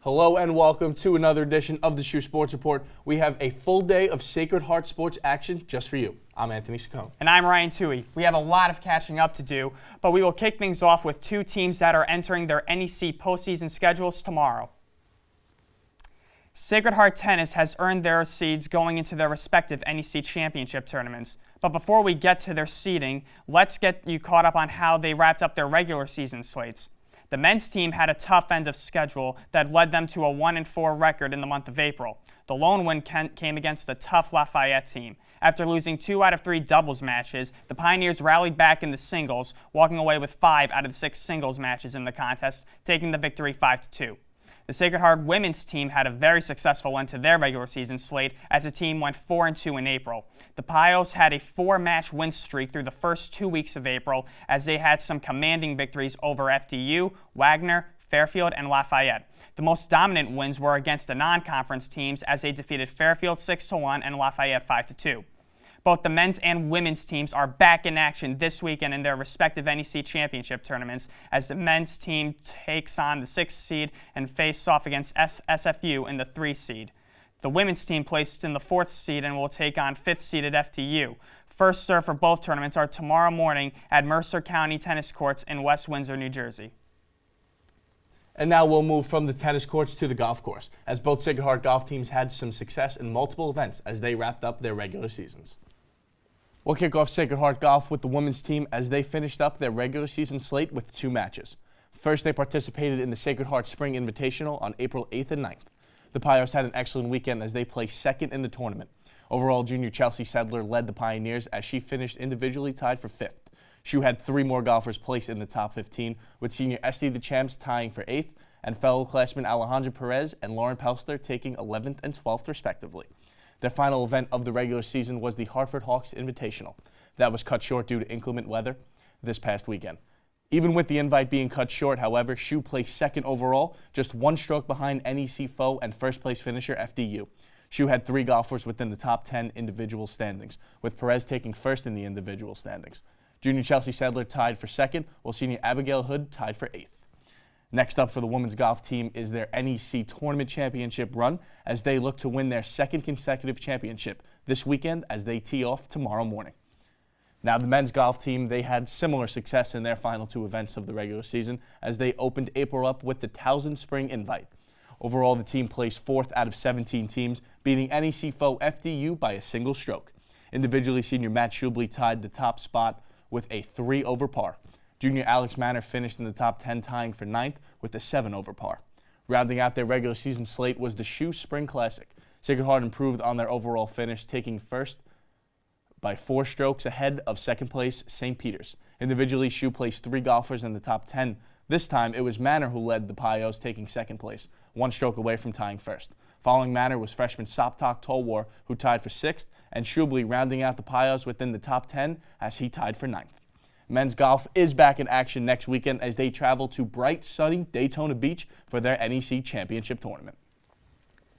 Hello and welcome to another edition of the SHU Sports Report. We have a full day of Sacred Heart sports action just for you. I'm Anthony Saccone. And I'm Ryan Toohey. We have a lot of catching up to do, but we will kick things off with two teams that are entering their NEC postseason schedules tomorrow. Sacred Heart Tennis has earned their seeds going into their respective NEC championship tournaments. But before we get to their seeding, let's get you caught up on how they wrapped up their regular season slates. The men's team had a tough end of schedule that led them to a 1-4 record in the month of April. The lone win came against a tough Lafayette team. After losing 2 out of 3 doubles matches, the Pioneers rallied back in the singles, walking away with 5 out of the 6 singles matches in the contest, taking the victory 5-2. The Sacred Heart women's team had a very successful end to their regular season slate as the team went 4-2 in April. The Pios had a 4-match win streak through the first 2 weeks of April as they had some commanding victories over FDU, Wagner, Fairfield, and Lafayette. The most dominant wins were against the non-conference teams as they defeated Fairfield 6-1 and Lafayette 5-2. Both the men's and women's teams are back in action this weekend in their respective NEC championship tournaments as the men's team takes on the 6th seed and faces off against SFU in the 3 seed. The women's team placed in the 4th seed and will take on 5th seeded FDU. First serve for both tournaments are tomorrow morning at Mercer County Tennis Courts in West Windsor, New Jersey. And now we'll move from the tennis courts to the golf course, as both Sacred Heart golf teams had some success in multiple events as they wrapped up their regular seasons. We'll kick off Sacred Heart Golf with the women's team as they finished up their regular season slate with 2 matches. First, they participated in the Sacred Heart Spring Invitational on April 8th and 9th. The Pios had an excellent weekend as they placed second in the tournament. Overall, junior Chelsea Sedler led the Pioneers as she finished individually tied for 5th. SHU had 3 more golfers placed in the top 15, with senior Esty the Champs tying for 8th and fellow classmen Alejandra Perez and Lauren Pelster taking 11th and 12th respectively. Their final event of the regular season was the Hartford Hawks Invitational. That was cut short due to inclement weather this past weekend. Even with the invite being cut short, however, SHU placed second overall, just 1 stroke behind NEC foe and first place finisher FDU. SHU had 3 golfers within the top 10 individual standings, with Perez taking first in the individual standings. Junior Chelsea Sedler tied for second, while senior Abigail Hood tied for 8th. Next up for the women's golf team is their NEC Tournament Championship run as they look to win their 2nd consecutive championship this weekend as they tee off tomorrow morning. Now the men's golf team, they had similar success in their final 2 events of the regular season as they opened April up with the Towson Spring Invite. Overall, the team placed 4th out of 17 teams, beating NEC foe FDU by a single stroke. Individually, senior Matt Shubley tied the top spot with a 3 over par. Junior Alex Manor finished in the top 10, tying for 9th with a 7 over par. Rounding out their regular season slate was the SHU Spring Classic. Sacred Heart improved on their overall finish, taking first by 4 strokes ahead of second place St. Peter's. Individually, SHU placed 3 golfers in the top 10. This time, it was Manor who led the Pios, taking second place, 1 stroke away from tying first. Following Manor was freshman Soptok Tolwar, who tied for 6th, and Shubley rounding out the Pios within the top 10 as he tied for 9th. Men's golf is back in action next weekend as they travel to bright, sunny Daytona Beach for their NEC Championship Tournament.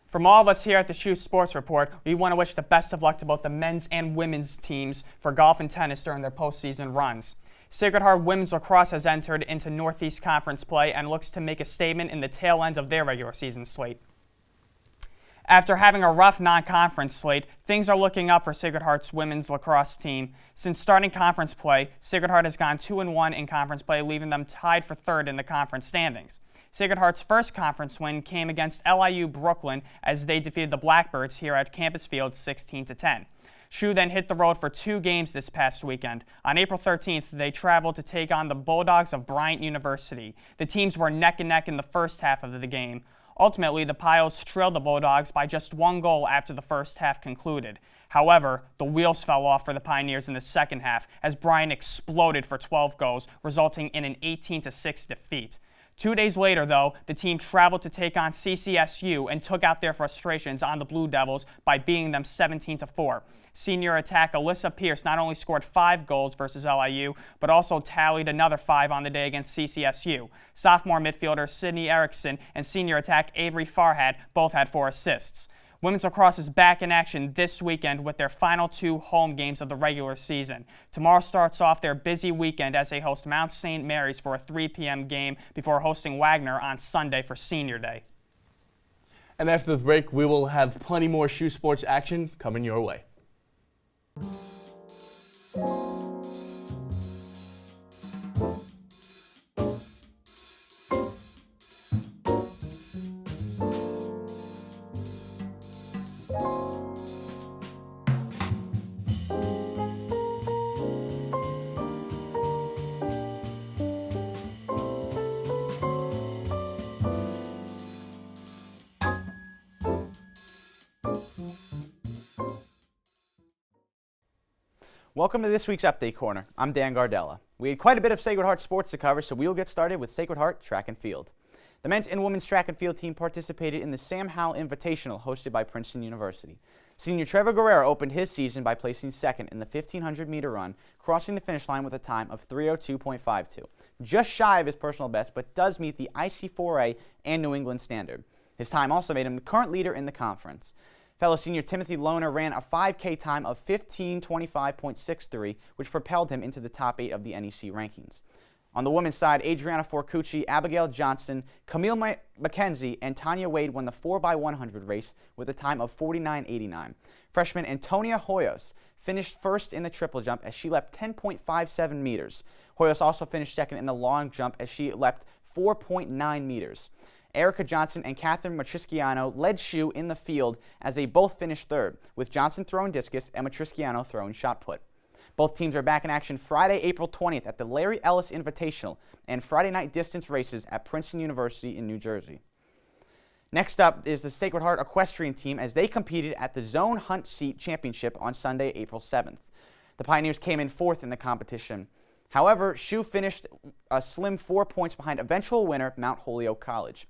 From all of us here at the SHU Sports Report, we want to wish the best of luck to both the men's and women's teams for golf and tennis during their postseason runs. Sacred Heart Women's Lacrosse has entered into Northeast Conference play and looks to make a statement in the tail end of their regular season slate. After having a rough non-conference slate, things are looking up for Sacred Heart's women's lacrosse team. Since starting conference play, Sacred Heart has gone 2-1 in conference play, leaving them tied for 3rd in the conference standings. Sacred Heart's first conference win came against LIU Brooklyn as they defeated the Blackbirds here at Campus Field 16-10. SHU then hit the road for 2 games this past weekend. On April 13th, they traveled to take on the Bulldogs of Bryant University. The teams were neck and neck in the first half of the game. Ultimately, the Pios trailed the Bulldogs by just 1 goal after the first half concluded. However, the wheels fell off for the Pioneers in the second half as Bryant exploded for 12 goals, resulting in an 18-6 defeat. 2 days later, though, the team traveled to take on CCSU and took out their frustrations on the Blue Devils by beating them 17-4. Senior attack Alyssa Pierce not only scored 5 goals versus LIU, but also tallied another 5 on the day against CCSU. Sophomore midfielder Sydney Erickson and senior attack Avery Farhad both had 4 assists. Women's lacrosse is back in action this weekend with their final 2 home games of the regular season. Tomorrow starts off their busy weekend as they host Mount St. Mary's for a 3 p.m. game before hosting Wagner on Sunday for Senior Day. And after the break, we will have plenty more SHU sports action coming your way. Welcome to this week's Update Corner. I'm Dan Gardella. We had quite a bit of Sacred Heart sports to cover, so we'll get started with Sacred Heart Track and Field. The men's and women's track and field team participated in the Sam Howell Invitational hosted by Princeton University. Senior Trevor Guerrero opened his season by placing second in the 1,500-meter run, crossing the finish line with a time of 3:02.52. Just shy of his personal best, but does meet the IC4A and New England standard. His time also made him the current leader in the conference. Fellow senior Timothy Lohner ran a 5K time of 15:25.63, which propelled him into the top 8 of the NEC rankings. On the women's side, Adriana Forcucci, Abigail Johnson, Camille McKenzie, and Tanya Wade won the 4x100 race with a time of 49.89. Freshman Antonia Hoyos finished first in the triple jump as she leapt 10.57 meters. Hoyos also finished second in the long jump as she leapt 4.9 meters. Erica Johnson and Catherine Matriciano led SHU in the field as they both finished third, with Johnson throwing discus and Matriciano throwing shot put. Both teams are back in action Friday, April 20th at the Larry Ellis Invitational and Friday night distance races at Princeton University in New Jersey. Next up is the Sacred Heart equestrian team as they competed at the Zone Hunt Seat Championship on Sunday, April 7th. The Pioneers came in fourth in the competition. However, SHU finished a slim 4 points behind eventual winner Mount Holyoke College.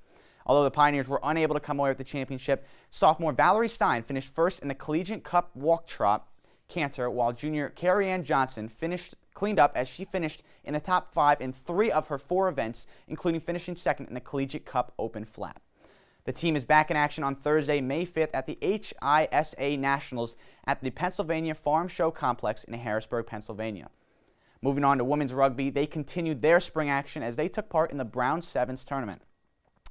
Although the Pioneers were unable to come away with the championship, sophomore Valerie Stein finished first in the Collegiate Cup walk trot canter, while junior Carrie Ann Johnson cleaned up as she finished in the top 5 in 3 of her 4 events, including finishing second in the Collegiate Cup Open Flat. The team is back in action on Thursday, May 5th at the HISA Nationals at the Pennsylvania Farm Show Complex in Harrisburg, Pennsylvania. Moving on to women's rugby, they continued their spring action as they took part in the Brown Sevens tournament.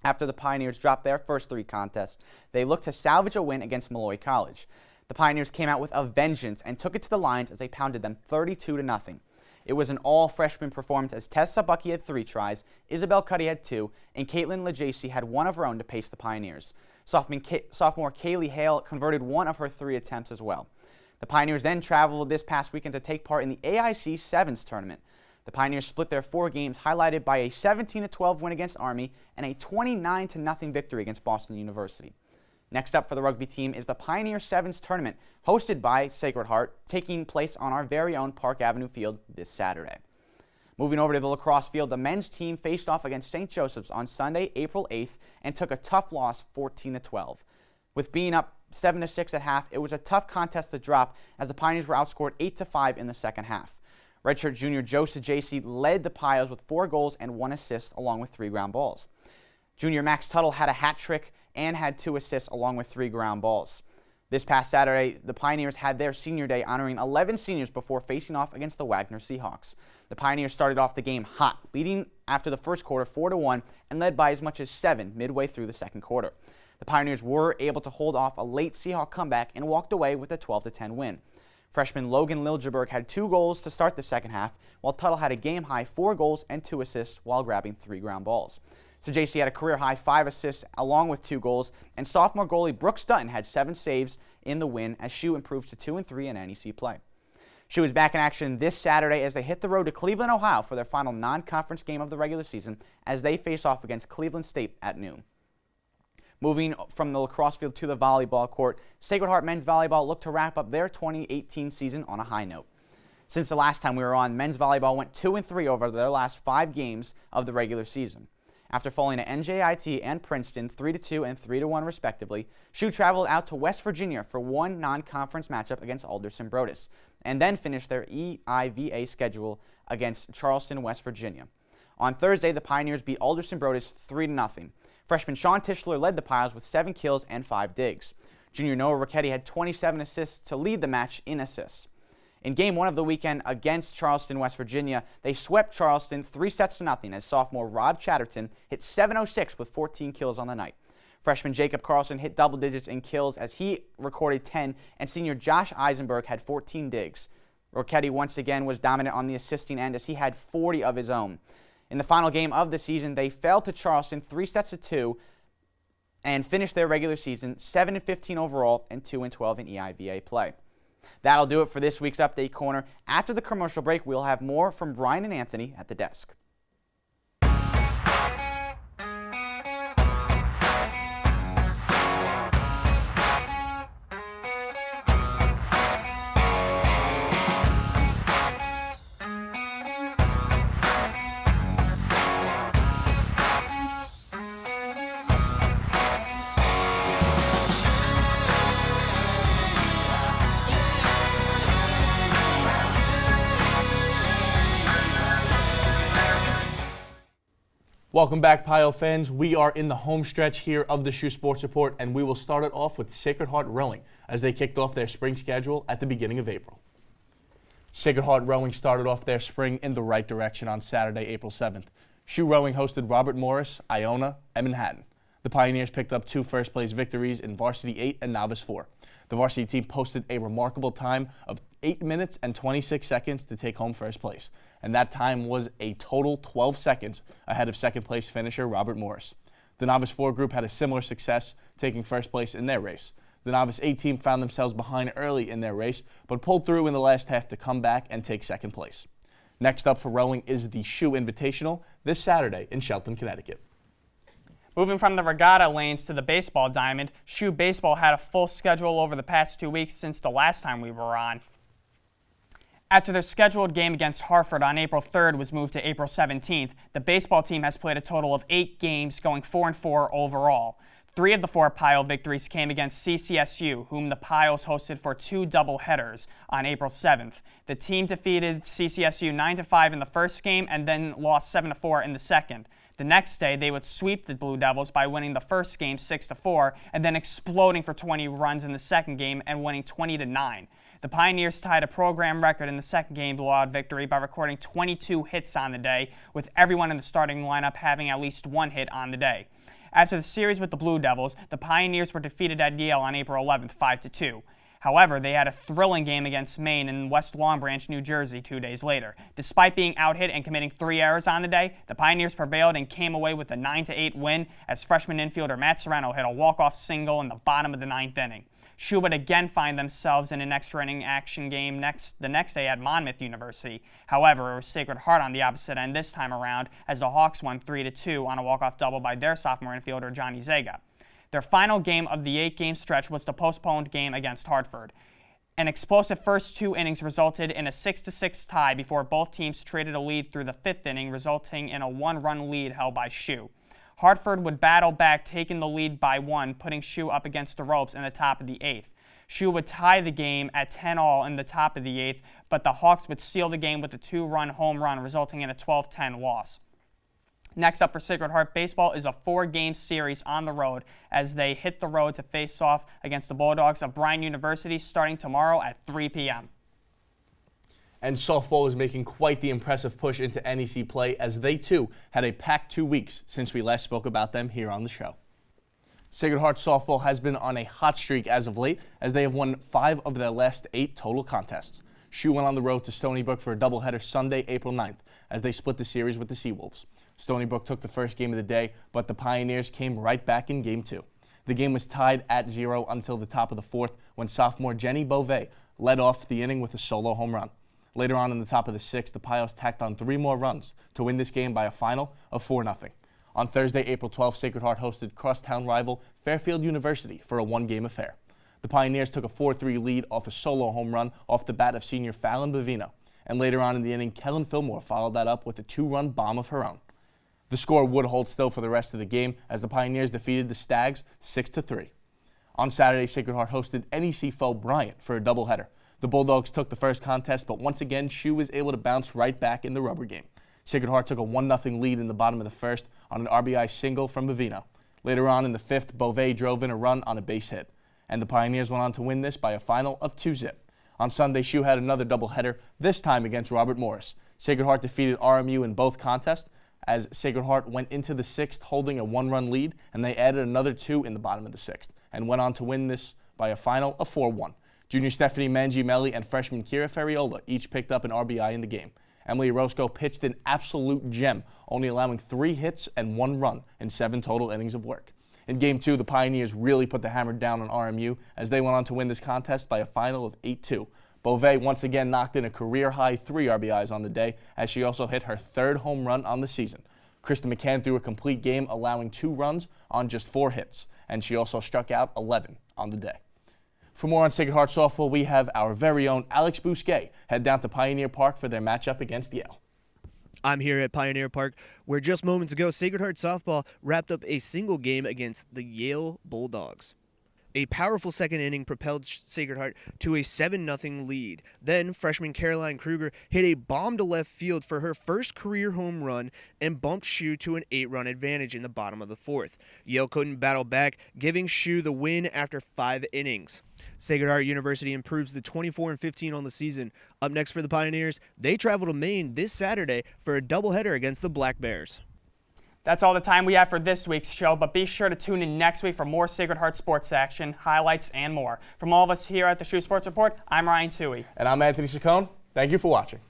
After the Pioneers dropped their first 3 contests, they looked to salvage a win against Malloy College. The Pioneers came out with a vengeance and took it to the Lions as they pounded them 32-0. It was an all-freshman performance as Tessa Bucky had 3 tries, Isabel Cuddy had 2, and Caitlin LeJacy had 1 of her own to pace the Pioneers. Sophomore Kaylee Hale converted 1 of her 3 attempts as well. The Pioneers then traveled this past weekend to take part in the AIC Sevens tournament. The Pioneers split their 4 games, highlighted by a 17-12 win against Army and a 29-0 victory against Boston University. Next up for the rugby team is the Pioneer Sevens tournament, hosted by Sacred Heart, taking place on our very own Park Avenue field this Saturday. Moving over to the lacrosse field, the men's team faced off against St. Joseph's on Sunday, April 8th, and took a tough loss, 14-12. With being up 7-6 at half, it was a tough contest to drop as the Pioneers were outscored 8-5 in the second half. Redshirt junior Joseph J.C. led the Pios with 4 goals and 1 assist along with 3 ground balls. Junior Max Tuttle had a hat trick and had 2 assists along with 3 ground balls. This past Saturday, the Pioneers had their senior day honoring 11 seniors before facing off against the Wagner Seahawks. The Pioneers started off the game hot, leading after the first quarter 4-1 and led by as much as 7 midway through the second quarter. The Pioneers were able to hold off a late Seahawk comeback and walked away with a 12-10 win. Freshman Logan Liljeberg had 2 goals to start the second half, while Tuttle had a game-high 4 goals and 2 assists while grabbing 3 ground balls. So JC had a career-high 5 assists along with 2 goals, and sophomore goalie Brooks Dutton had 7 saves in the win as SHU improved to 2-3 in NEC play. SHU is back in action this Saturday as they hit the road to Cleveland, Ohio for their final non-conference game of the regular season as they face off against Cleveland State at noon. Moving from the lacrosse field to the volleyball court, Sacred Heart men's volleyball looked to wrap up their 2018 season on a high note. Since the last time we were on, men's volleyball went 2-3 over their last 5 games of the regular season. After falling to NJIT and Princeton 3-2 and 3-1 respectively, SHU traveled out to West Virginia for one non-conference matchup against Alderson Broaddus, and then finished their EIVA schedule against Charleston, West Virginia. On Thursday, the Pioneers beat Alderson Broaddus 3-0. Freshman Sean Tischler led the Pios with 7 kills and 5 digs. Junior Noah Ricchetti had 27 assists to lead the match in assists. In Game 1 of the weekend against Charleston, West Virginia, they swept Charleston 3-0 as sophomore Rob Chatterton hit .706 with 14 kills on the night. Freshman Jacob Carlson hit double digits in kills as he recorded 10, and senior Josh Eisenberg had 14 digs. Rocchetti once again was dominant on the assisting end as he had 40 of his own. In the final game of the season, they fell to Charleston 3-2 and finished their regular season 7-15 overall and 2-12 in EIVA play. That'll do it for this week's Update Corner. After the commercial break, we'll have more from Ryan and Anthony at the desk. Welcome back, Pio fans. We are in the home stretch here of the SHU Sports Report, and we will start it off with Sacred Heart Rowing as they kicked off their spring schedule at the beginning of April. Sacred Heart Rowing started off their spring in the right direction on Saturday, April 7th. SHU Rowing hosted Robert Morris, Iona, and Manhattan. The Pioneers picked up 2 first-place victories in Varsity 8 and Novice 4. The varsity team posted a remarkable time of 8 minutes and 26 seconds to take home first place, and that time was a total 12 seconds ahead of second-place finisher Robert Morris. The Novice 4 group had a similar success, taking first place in their race. The Novice 8 team found themselves behind early in their race, but pulled through in the last half to come back and take second place. Next up for rowing is the SHU Invitational this Saturday in Shelton, Connecticut. Moving from the regatta lanes to the baseball diamond, SHU baseball had a full schedule over the past 2 weeks since the last time we were on. After their scheduled game against Hartford on April 3rd was moved to April 17th, the baseball team has played a total of 8 games, going 4-4 overall. 3 of the 4 Pile victories came against CCSU, whom the Piles hosted for 2 doubleheaders on April 7th. The team defeated CCSU 9-5 in the first game and then lost 7-4 in the second. The next day, they would sweep the Blue Devils by winning the first game 6-4 and then exploding for 20 runs in the second game and winning 20-9. The Pioneers tied a program record in the second game blowout victory by recording 22 hits on the day, with everyone in the starting lineup having at least 1 hit on the day. After the series with the Blue Devils, the Pioneers were defeated at Yale on April 11th, 5-2. However, they had a thrilling game against Maine in West Long Branch, New Jersey 2 days later. Despite being out-hit and committing 3 errors on the day, the Pioneers prevailed and came away with a 9-8 win as freshman infielder Matt Serrano hit a walk-off single in the bottom of the 9th inning. SHU would again find themselves in an extra inning action game the next day at Monmouth University. However, it was Sacred Heart on the opposite end this time around as the Hawks won 3-2 on a walk-off double by their sophomore infielder Johnny Zega. Their final game of the 8-game stretch was the postponed game against Hartford. An explosive first 2 innings resulted in a 6-6 tie before both teams traded a lead through the 5th inning, resulting in a 1-run lead held by SHU. Hartford would battle back, taking the lead by 1, putting SHU up against the ropes in the top of the 8th. SHU would tie the game at 10-all in the top of the 8th, but the Hawks would seal the game with a 2-run home run, resulting in a 12-10 loss. Next up for Sacred Heart Baseball is a 4-game series on the road as they hit the road to face off against the Bulldogs of Bryan University starting tomorrow at 3 p.m. And softball is making quite the impressive push into NEC play as they too had a packed 2 weeks since we last spoke about them here on the show. Sacred Heart softball has been on a hot streak as of late as they have won 5 of their last 8 total contests. SHU went on the road to Stony Brook for a doubleheader Sunday, April 9th as they split the series with the Seawolves. Stony Brook took the first game of the day, but the Pioneers came right back in Game 2. The game was tied at 0 until the top of the 4th when sophomore Jenny Beauvais led off the inning with a solo home run. Later on in the top of the 6th, the Pios tacked on 3 more runs to win this game by a final of 4-0. On Thursday, April 12th, Sacred Heart hosted crosstown rival Fairfield University for a 1-game affair. The Pioneers took a 4-3 lead off a solo home run off the bat of senior Fallon Bovino, and later on in the inning, Kellen Fillmore followed that up with a 2-run bomb of her own. The score would hold still for the rest of the game as the Pioneers defeated the Stags 6-3. On Saturday, Sacred Heart hosted NEC foe Bryant for a doubleheader. The Bulldogs took the first contest, but once again, SHU was able to bounce right back in the rubber game. Sacred Heart took a 1-0 lead in the bottom of the first on an RBI single from Bovino. Later on in the 5th, Beauvais drove in a run on a base hit, and the Pioneers went on to win this by a final of 2-0. On Sunday, SHU had another doubleheader, this time against Robert Morris. Sacred Heart defeated RMU in both contests as Sacred Heart went into the 6th holding a 1-run lead, and they added another 2 in the bottom of the 6th and went on to win this by a final of 4-1. Junior Stephanie Mangiamelli and freshman Kira Ferriola each picked up an RBI in the game. Emily Roscoe pitched an absolute gem, only allowing 3 hits and 1 run in 7 total innings of work. In Game 2, the Pioneers really put the hammer down on RMU as they went on to win this contest by a final of 8-2. Beauvais once again knocked in a career-high 3 RBIs on the day, as she also hit her 3rd home run on the season. Krista McCann threw a complete game, allowing 2 runs on just 4 hits, and she also struck out 11 on the day. For more on Sacred Heart softball, we have our very own Alex Bousquet head down to Pioneer Park for their matchup against Yale. I'm here at Pioneer Park, where just moments ago, Sacred Heart softball wrapped up a single game against the Yale Bulldogs. A powerful second inning propelled Sacred Heart to a 7-0 lead. Then, freshman Caroline Kruger hit a bomb to left field for her first career home run and bumped SHU to an 8-run advantage in the bottom of the 4th. Yale couldn't battle back, giving SHU the win after 5 innings. Sacred Heart University improves to 24-15 on the season. Up next for the Pioneers, they travel to Maine this Saturday for a doubleheader against the Black Bears. That's all the time we have for this week's show, but be sure to tune in next week for more Sacred Heart sports action, highlights, and more. From all of us here at the SHU Sports Report, I'm Ryan Toohey. And I'm Anthony Saccone. Thank you for watching.